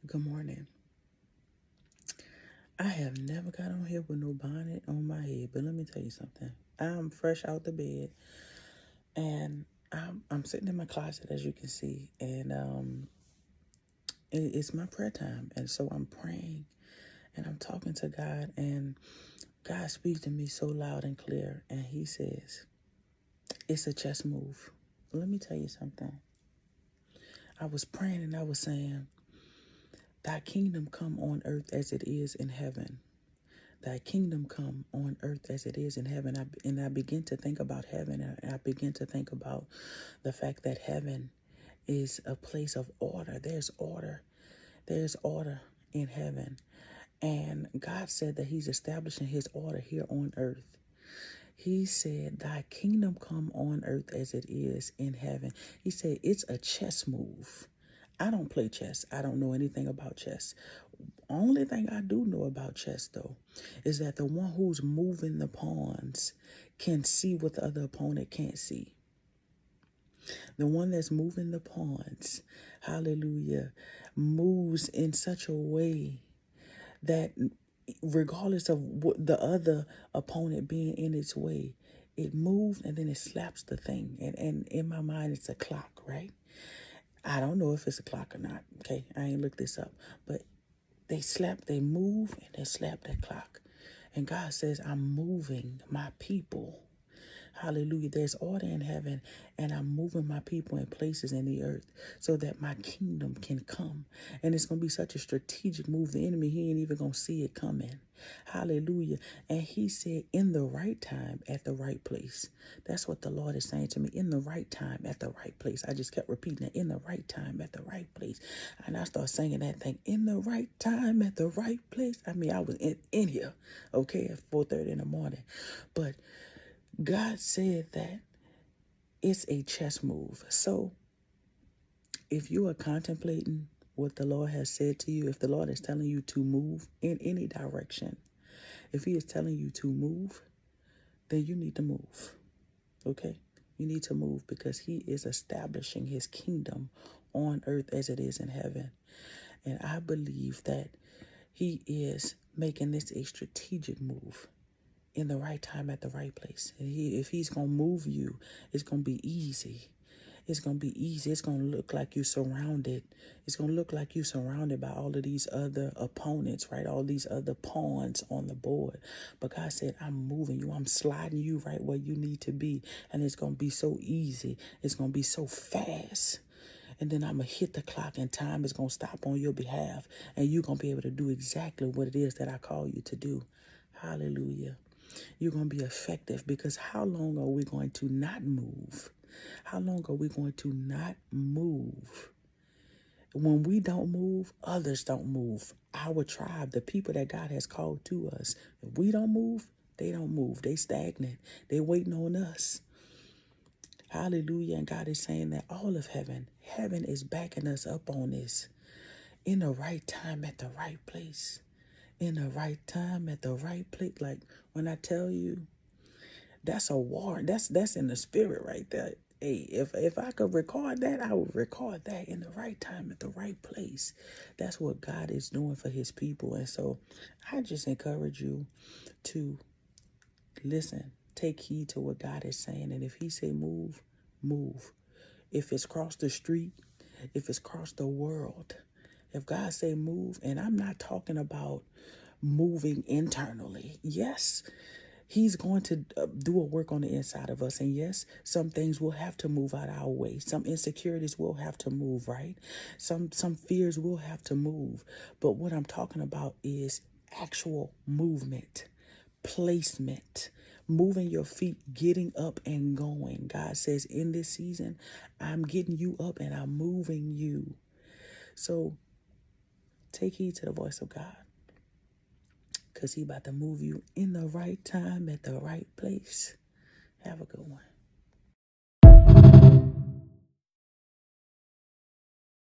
Good morning. I have never got on here with no bonnet on my head, but let me tell you something. I'm fresh out the bed, and I'm sitting in my closet, as you can see, and it's my prayer time, and so I'm praying, and I'm talking to God, and God speaks to me so loud and clear, and He says, "It's a chess move." Let me tell you something. I was praying, and I was saying, "Thy kingdom come on earth as it is in heaven." Thy kingdom come on earth as it is in heaven. I begin to think about heaven, and I begin to think about the fact that heaven is a place of order. There's order. There's order in heaven. And God said that He's establishing His order here on earth. He said, Thy kingdom come on earth as it is in heaven. He said, it's a chess move. I don't play chess. I don't know anything about chess. Only thing I do know about chess, though, is that the one who's moving the pawns can see what the other opponent can't see. The one that's moving the pawns, hallelujah, moves in such a way that regardless of what the other opponent being in its way, it moves and then it slaps the thing. And in my mind, it's a clock, right? I don't know if it's a clock or not. Okay, I ain't looked this up, but they move and they slap that clock. And God says, I'm moving my people. Hallelujah. There's order in heaven, and I'm moving my people in places in the earth so that my kingdom can come. And it's going to be such a strategic move. The enemy, he ain't even going to see it coming. Hallelujah. And He said, in the right time, at the right place. That's what the Lord is saying to me. In the right time, at the right place. I just kept repeating it. In the right time, at the right place. And I started singing that thing. In the right time, at the right place. I mean, I was in here, okay, at 4:30 in the morning. But God said that it's a chess move. So if you are contemplating what the Lord has said to you, if the Lord is telling you to move in any direction, if He is telling you to move, then you need to move. Okay? You need to move because He is establishing His kingdom on earth as it is in heaven. And I believe that He is making this a strategic move in the right time at the right place. And if He's going to move you, it's going to be easy. It's going to be easy. It's going to look like you're surrounded. It's going to look like you're surrounded by all of these other opponents, right? All these other pawns on the board. But God said, I'm moving you. I'm sliding you right where you need to be. And it's going to be so easy. It's going to be so fast. And then I'm going to hit the clock and time is going to stop on your behalf. And you're going to be able to do exactly what it is that I call you to do. Hallelujah. You're going to be effective because how long are we going to not move? How long are we going to not move? When we don't move, others don't move. Our tribe, the people that God has called to us, if we don't move, they don't move. They stagnant. They waiting on us. Hallelujah. And God is saying that all of heaven is backing us up on this in the right time at the right place. In the right time at the right place. Like when I tell you, that's a war. That's in the spirit right there. Hey, if I could record that, I would record that in the right time at the right place. That's what God is doing for His people. And so I just encourage you to listen, take heed to what God is saying. And if He say move, move. If it's cross the street, if it's cross the world, if God say move, and I'm not talking about moving internally. Yes, He's going to do a work on the inside of us. And yes, some things will have to move out our way. Some insecurities will have to move, right? Some fears will have to move. But what I'm talking about is actual movement, placement, moving your feet, getting up and going. God says in this season, I'm getting you up and I'm moving you. So take heed to the voice of God, because He about to move you in the right time at the right place. Have a good one.